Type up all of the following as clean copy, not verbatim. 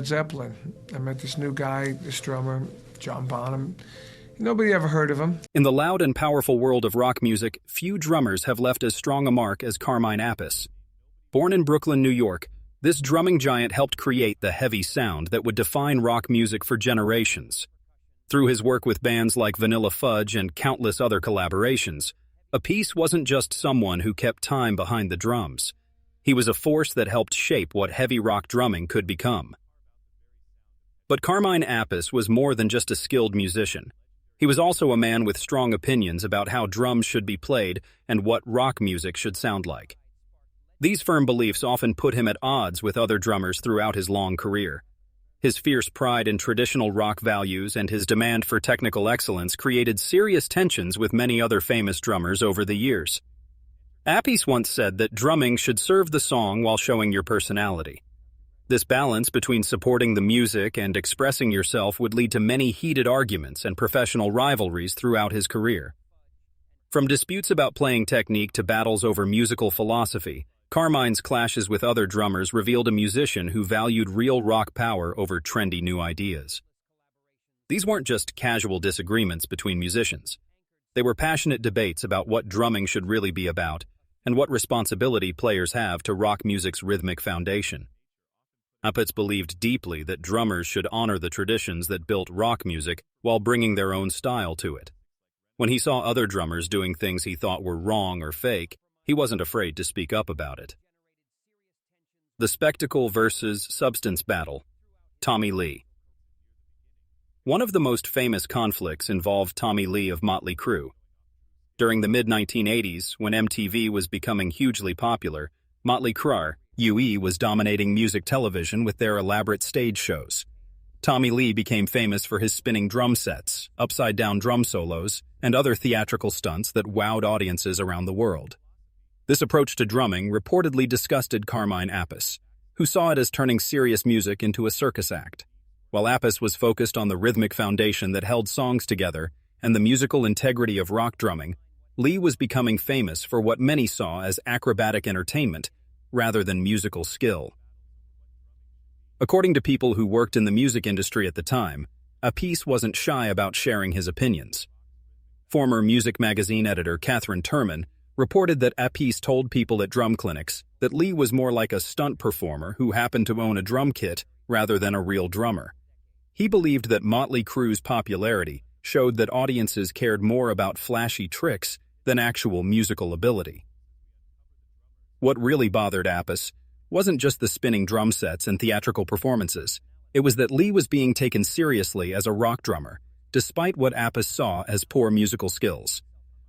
Zeppelin. I met this new guy, this drummer, John Bonham. Nobody ever heard of him. In the loud and powerful world of rock music, few drummers have left as strong a mark as Carmine Appice. Born in Brooklyn, New York, this drumming giant helped create the heavy sound that would define rock music for generations. Through his work with bands like Vanilla Fudge and countless other collaborations, Appice wasn't just someone who kept time behind the drums. He was a force that helped shape what heavy rock drumming could become. But Carmine Appice was more than just a skilled musician. He was also a man with strong opinions about how drums should be played and what rock music should sound like. These firm beliefs often put him at odds with other drummers throughout his long career. His fierce pride in traditional rock values and his demand for technical excellence created serious tensions with many other famous drummers over the years. Appice once said that drumming should serve the song while showing your personality. This balance between supporting the music and expressing yourself would lead to many heated arguments and professional rivalries throughout his career. From disputes about playing technique to battles over musical philosophy, Carmine's clashes with other drummers revealed a musician who valued real rock power over trendy new ideas. These weren't just casual disagreements between musicians. They were passionate debates about what drumming should really be about and what responsibility players have to rock music's rhythmic foundation. Appice believed deeply that drummers should honor the traditions that built rock music while bringing their own style to it. When he saw other drummers doing things he thought were wrong or fake, he wasn't afraid to speak up about it. The spectacle versus substance battle. Tommy Lee. One of the most famous conflicts involved Tommy Lee of Motley Crue. During the mid-1980s, when MTV was becoming hugely popular, Motley Crue was dominating music television with their elaborate stage shows. Tommy Lee became famous for his spinning drum sets, upside-down drum solos, and other theatrical stunts that wowed audiences around the world. This approach to drumming reportedly disgusted Carmine Appice, who saw it as turning serious music into a circus act. While Appice was focused on the rhythmic foundation that held songs together and the musical integrity of rock drumming, Lee was becoming famous for what many saw as acrobatic entertainment rather than musical skill. According to people who worked in the music industry at the time, Appice wasn't shy about sharing his opinions. Former music magazine editor Catherine Turman reported that Appice told people at drum clinics that Lee was more like a stunt performer who happened to own a drum kit rather than a real drummer. He believed that Motley Crue's popularity showed that audiences cared more about flashy tricks than actual musical ability. What really bothered Appice wasn't just the spinning drum sets and theatrical performances. It was that Lee was being taken seriously as a rock drummer, despite what Appice saw as poor musical skills.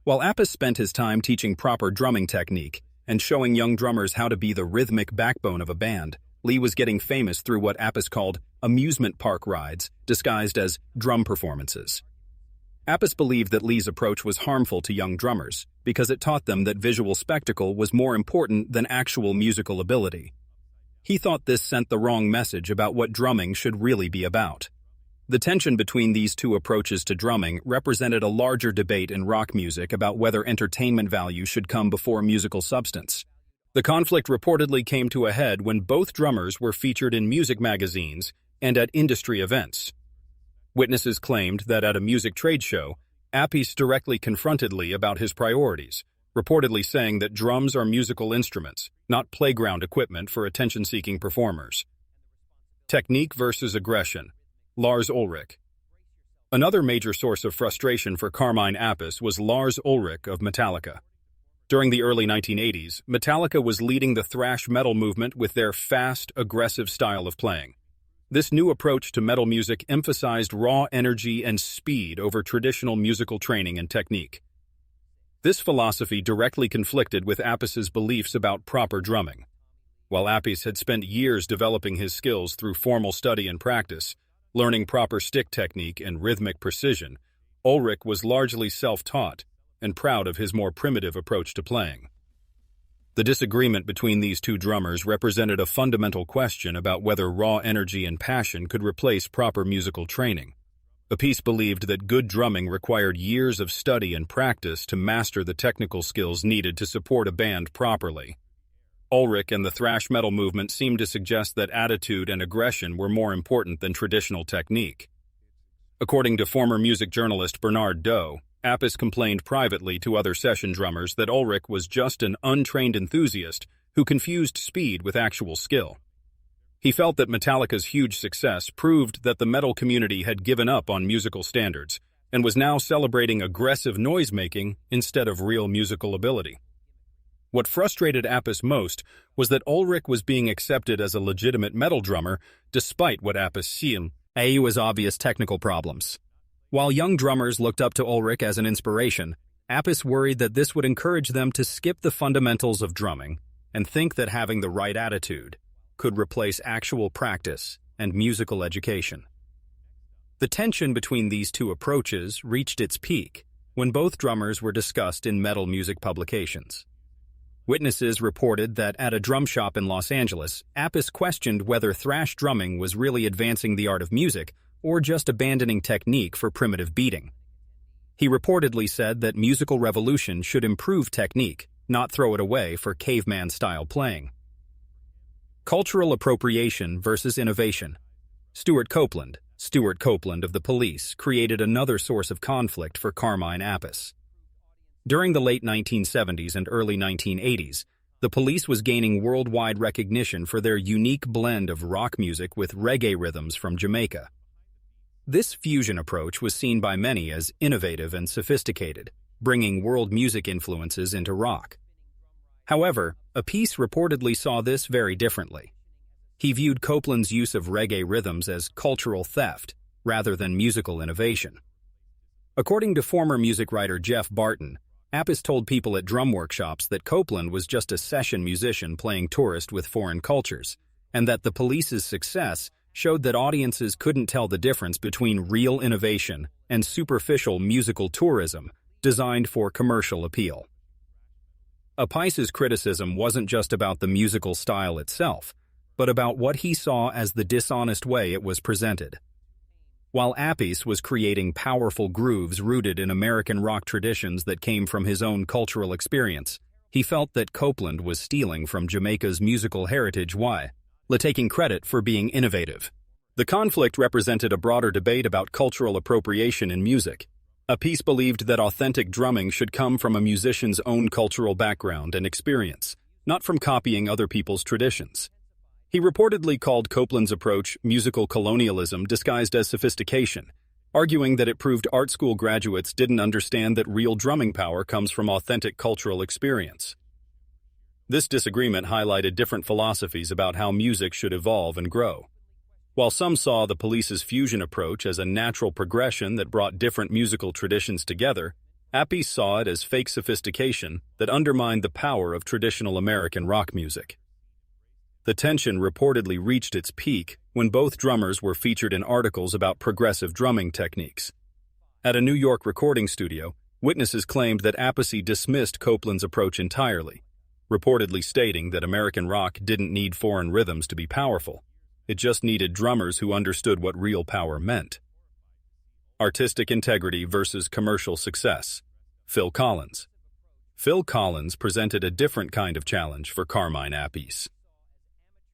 While Appice spent his time teaching proper drumming technique and showing young drummers how to be the rhythmic backbone of a band, Lee was getting famous through what Appice called amusement park rides, disguised as drum performances. Appice believed that Lee's approach was harmful to young drummers because it taught them that visual spectacle was more important than actual musical ability. He thought this sent the wrong message about what drumming should really be about. The tension between these two approaches to drumming represented a larger debate in rock music about whether entertainment value should come before musical substance. The conflict reportedly came to a head when both drummers were featured in music magazines and at industry events. Witnesses claimed that at a music trade show, Appice directly confronted Lee about his priorities, reportedly saying that drums are musical instruments, not playground equipment for attention-seeking performers. Technique versus aggression. Lars Ulrich. Another major source of frustration for Carmine Appice was Lars Ulrich of Metallica. During the early 1980s, Metallica was leading the thrash metal movement with their fast, aggressive style of playing. This new approach to metal music emphasized raw energy and speed over traditional musical training and technique. This philosophy directly conflicted with Appice's beliefs about proper drumming. While Appice had spent years developing his skills through formal study and practice, learning proper stick technique and rhythmic precision, Ulrich was largely self-taught and proud of his more primitive approach to playing. The disagreement between these two drummers represented a fundamental question about whether raw energy and passion could replace proper musical training. Appice believed that good drumming required years of study and practice to master the technical skills needed to support a band properly. Ulrich and the thrash metal movement seemed to suggest that attitude and aggression were more important than traditional technique. According to former music journalist Bernard Doe, Appice complained privately to other session drummers that Ulrich was just an untrained enthusiast who confused speed with actual skill. He felt that Metallica's huge success proved that the metal community had given up on musical standards and was now celebrating aggressive noise-making instead of real musical ability. What frustrated Appice most was that Ulrich was being accepted as a legitimate metal drummer despite what Appice seen as obvious technical problems. While young drummers looked up to Ulrich as an inspiration, Appice worried that this would encourage them to skip the fundamentals of drumming and think that having the right attitude could replace actual practice and musical education. The tension between these two approaches reached its peak when both drummers were discussed in metal music publications. Witnesses reported that at a drum shop in Los Angeles, Appice questioned whether thrash drumming was really advancing the art of music or just abandoning technique for primitive beating. He reportedly said that musical revolution should improve technique, not throw it away for caveman-style playing. Cultural appropriation versus innovation. Stuart Copeland of the Police, created another source of conflict for Carmine Appice. During the late 1970s and early 1980s, the Police was gaining worldwide recognition for their unique blend of rock music with reggae rhythms from Jamaica. This fusion approach was seen by many as innovative and sophisticated, bringing world music influences into rock. However, Appice reportedly saw this very differently. He viewed Copeland's use of reggae rhythms as cultural theft rather than musical innovation. According to former music writer Jeff Barton, Appice told people at drum workshops that Copeland was just a session musician playing tourist with foreign cultures, and that the Police's success showed that audiences couldn't tell the difference between real innovation and superficial musical tourism designed for commercial appeal. Appice's criticism wasn't just about the musical style itself, but about what he saw as the dishonest way it was presented. While Appice was creating powerful grooves rooted in American rock traditions that came from his own cultural experience, he felt that Copeland was stealing from Jamaica's musical heritage while taking credit for being innovative. The conflict represented a broader debate about cultural appropriation in music. Appice believed that authentic drumming should come from a musician's own cultural background and experience, not from copying other people's traditions. He reportedly called Copeland's approach musical colonialism disguised as sophistication, arguing that it proved art school graduates didn't understand that real drumming power comes from authentic cultural experience. This disagreement highlighted different philosophies about how music should evolve and grow. While some saw the Police's fusion approach as a natural progression that brought different musical traditions together, Appice saw it as fake sophistication that undermined the power of traditional American rock music. The tension reportedly reached its peak when both drummers were featured in articles about progressive drumming techniques. At a New York recording studio, witnesses claimed that Appice dismissed Copeland's approach entirely, reportedly stating that American rock didn't need foreign rhythms to be powerful. It just needed drummers who understood what real power meant. Artistic integrity versus commercial success. Phil Collins. Phil Collins presented a different kind of challenge for Carmine Appice.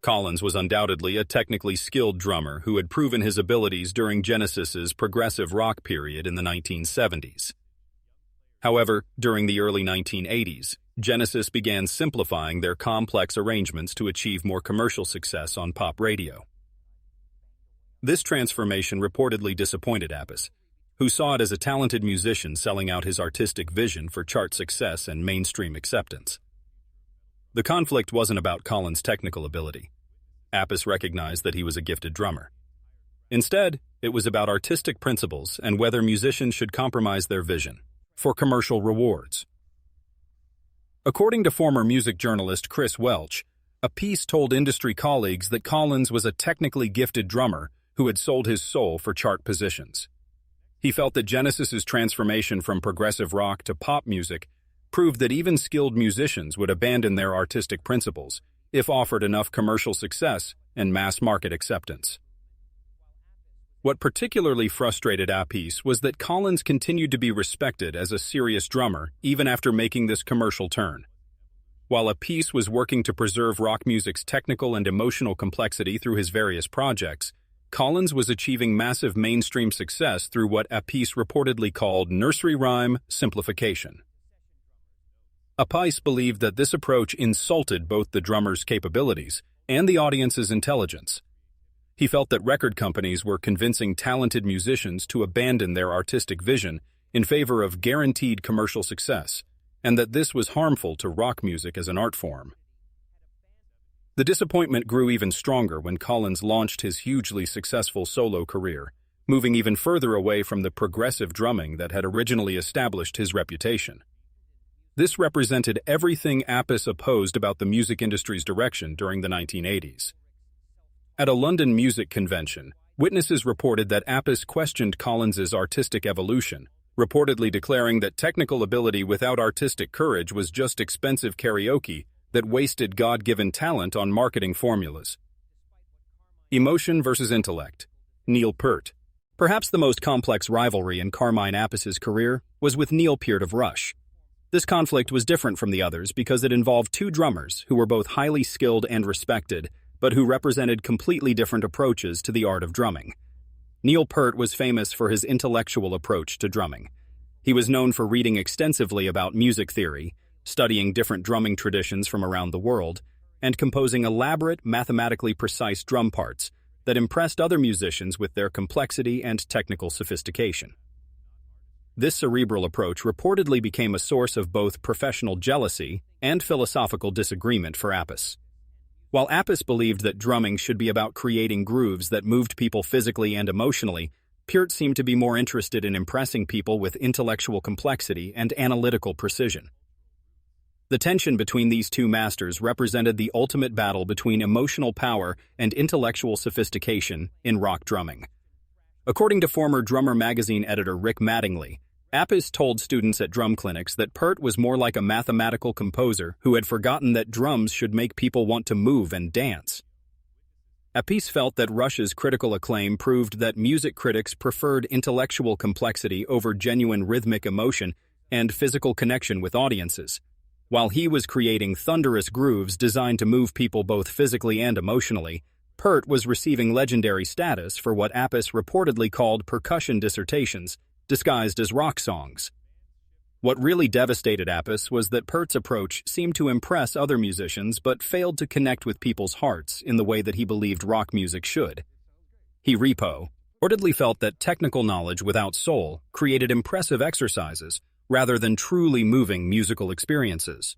Collins was undoubtedly a technically skilled drummer who had proven his abilities during Genesis's progressive rock period in the 1970s. However, during the early 1980s, Genesis began simplifying their complex arrangements to achieve more commercial success on pop radio. This transformation reportedly disappointed Appice, who saw it as a talented musician selling out his artistic vision for chart success and mainstream acceptance. The conflict wasn't about Collins' technical ability. Appice recognized that he was a gifted drummer. Instead, it was about artistic principles and whether musicians should compromise their vision for commercial rewards. According to former music journalist Chris Welch, Appice told industry colleagues that Collins was a technically gifted drummer who had sold his soul for chart positions. He felt that Genesis's transformation from progressive rock to pop music proved that even skilled musicians would abandon their artistic principles if offered enough commercial success and mass market acceptance. What particularly frustrated Appice was that Collins continued to be respected as a serious drummer even after making this commercial turn. While Appice was working to preserve rock music's technical and emotional complexity through his various projects, Collins was achieving massive mainstream success through what Appice reportedly called nursery rhyme simplification. Appice believed that this approach insulted both the drummer's capabilities and the audience's intelligence. He felt that record companies were convincing talented musicians to abandon their artistic vision in favor of guaranteed commercial success, and that this was harmful to rock music as an art form. The disappointment grew even stronger when Collins launched his hugely successful solo career, moving even further away from the progressive drumming that had originally established his reputation. This represented everything Appice opposed about the music industry's direction during the 1980s. At a London music convention, witnesses reported that Appice questioned Collins's artistic evolution, reportedly declaring that technical ability without artistic courage was just expensive karaoke that wasted God-given talent on marketing formulas. Emotion versus intellect. Neil Peart. Perhaps the most complex rivalry in Carmine Appice's career was with Neil Peart of Rush. This conflict was different from the others because it involved two drummers who were both highly skilled and respected, but who represented completely different approaches to the art of drumming. Neil Peart was famous for his intellectual approach to drumming. He was known for reading extensively about music theory, studying different drumming traditions from around the world, and composing elaborate, mathematically precise drum parts that impressed other musicians with their complexity and technical sophistication. This cerebral approach reportedly became a source of both professional jealousy and philosophical disagreement for Appice. While Appice believed that drumming should be about creating grooves that moved people physically and emotionally, Peart seemed to be more interested in impressing people with intellectual complexity and analytical precision. The tension between these two masters represented the ultimate battle between emotional power and intellectual sophistication in rock drumming. According to former Drummer magazine editor Rick Mattingly, Appice told students at drum clinics that Peart was more like a mathematical composer who had forgotten that drums should make people want to move and dance. Appice felt that Rush's critical acclaim proved that music critics preferred intellectual complexity over genuine rhythmic emotion and physical connection with audiences, while he was creating thunderous grooves designed to move people both physically and emotionally. Peart was receiving legendary status for what Appice reportedly called percussion dissertations, disguised as rock songs. What really devastated Appice was that Peart's approach seemed to impress other musicians but failed to connect with people's hearts in the way that he believed rock music should. He reportedly felt that technical knowledge without soul created impressive exercises rather than truly moving musical experiences.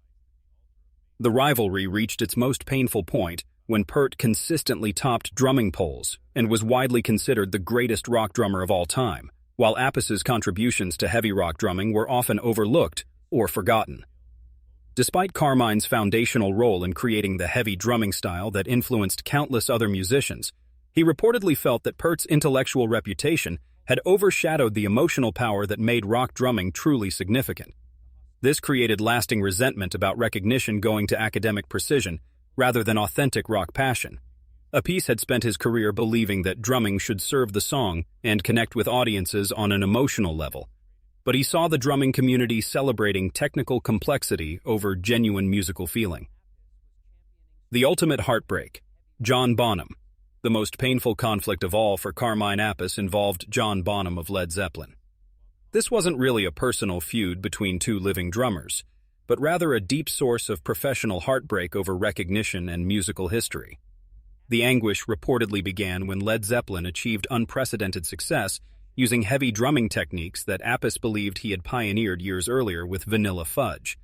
The rivalry reached its most painful point when Peart consistently topped drumming polls and was widely considered the greatest rock drummer of all time, while Appice's contributions to heavy rock drumming were often overlooked or forgotten. Despite Carmine's foundational role in creating the heavy drumming style that influenced countless other musicians, he reportedly felt that Peart's intellectual reputation had overshadowed the emotional power that made rock drumming truly significant. This created lasting resentment about recognition going to academic precision rather than authentic rock passion. Appice had spent his career believing that drumming should serve the song and connect with audiences on an emotional level, but he saw the drumming community celebrating technical complexity over genuine musical feeling. The ultimate heartbreak. John Bonham. The most painful conflict of all for Carmine Appice involved John Bonham of Led Zeppelin. This wasn't really a personal feud between two living drummers, but rather a deep source of professional heartbreak over recognition and musical history. The anguish reportedly began when Led Zeppelin achieved unprecedented success using heavy drumming techniques that Appice believed he had pioneered years earlier with Vanilla Fudge.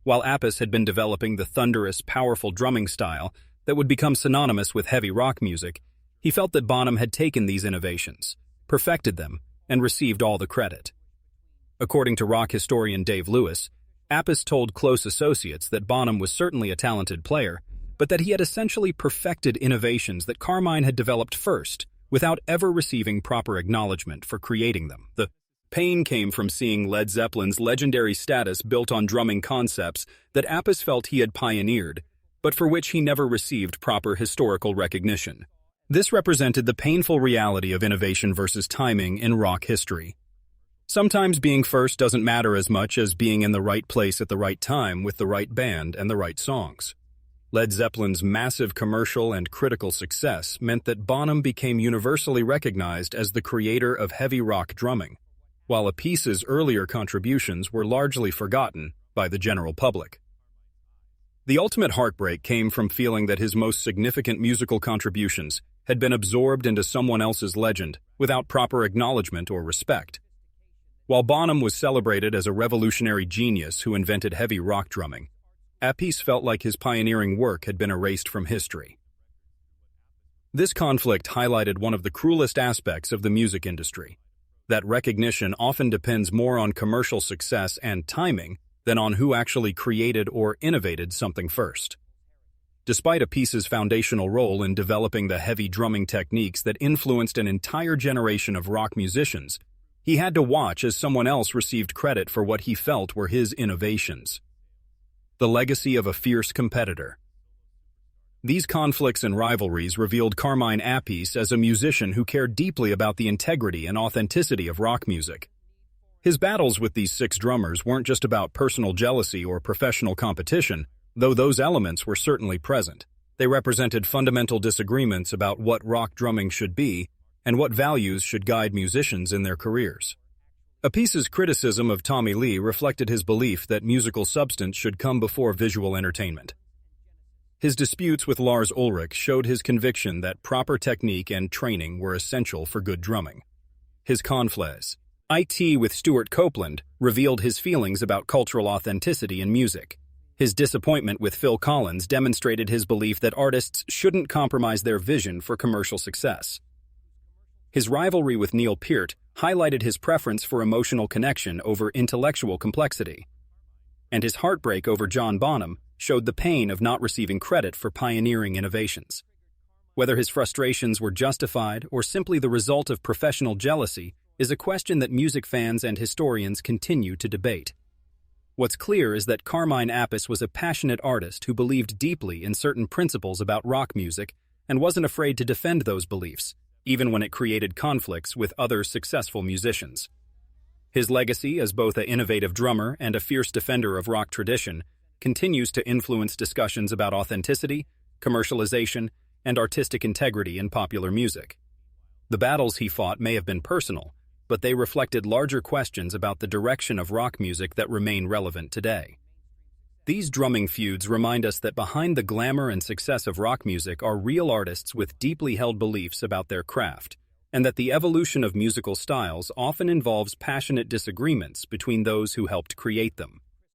While Appice had been developing the thunderous, powerful drumming style that would become synonymous with heavy rock music, he felt that Bonham had taken these innovations, perfected them, and received all the credit. According to rock historian Dave Lewis, Appice told close associates that Bonham was certainly a talented player, but that he had essentially perfected innovations that Carmine had developed first, without ever receiving proper acknowledgement for creating them. The pain came from seeing Led Zeppelin's legendary status built on drumming concepts that Appice felt he had pioneered, but for which he never received proper historical recognition. This represented the painful reality of innovation versus timing in rock history. Sometimes being first doesn't matter as much as being in the right place at the right time with the right band and the right songs. Led Zeppelin's massive commercial and critical success meant that Bonham became universally recognized as the creator of heavy rock drumming, while Appice's earlier contributions were largely forgotten by the general public. The ultimate heartbreak came from feeling that his most significant musical contributions had been absorbed into someone else's legend without proper acknowledgement or respect. While Bonham was celebrated as a revolutionary genius who invented heavy rock drumming, Appice felt like his pioneering work had been erased from history. This conflict highlighted one of the cruelest aspects of the music industry, that recognition often depends more on commercial success and timing than on who actually created or innovated something first. Despite Appice's foundational role in developing the heavy drumming techniques that influenced an entire generation of rock musicians, he had to watch as someone else received credit for what he felt were his innovations. The legacy of a fierce competitor. These conflicts and rivalries revealed Carmine Appice as a musician who cared deeply about the integrity and authenticity of rock music. His battles with these 6 drummers weren't just about personal jealousy or professional competition, though those elements were certainly present. They represented fundamental disagreements about what rock drumming should be and what values should guide musicians in their careers. Appice's criticism of Tommy Lee reflected his belief that musical substance should come before visual entertainment. His disputes with Lars Ulrich showed his conviction that proper technique and training were essential for good drumming. His conflicts, with Stuart Copeland, revealed his feelings about cultural authenticity in music. His disappointment with Phil Collins demonstrated his belief that artists shouldn't compromise their vision for commercial success. His rivalry with Neil Peart highlighted his preference for emotional connection over intellectual complexity. And his heartbreak over John Bonham showed the pain of not receiving credit for pioneering innovations. Whether his frustrations were justified or simply the result of professional jealousy is a question that music fans and historians continue to debate. What's clear is that Carmine Appice was a passionate artist who believed deeply in certain principles about rock music and wasn't afraid to defend those beliefs, even when it created conflicts with other successful musicians. His legacy as both an innovative drummer and a fierce defender of rock tradition continues to influence discussions about authenticity, commercialization, and artistic integrity in popular music. The battles he fought may have been personal, but they reflected larger questions about the direction of rock music that remain relevant today. These drumming feuds remind us that behind the glamour and success of rock music are real artists with deeply held beliefs about their craft, and that the evolution of musical styles often involves passionate disagreements between those who helped create them.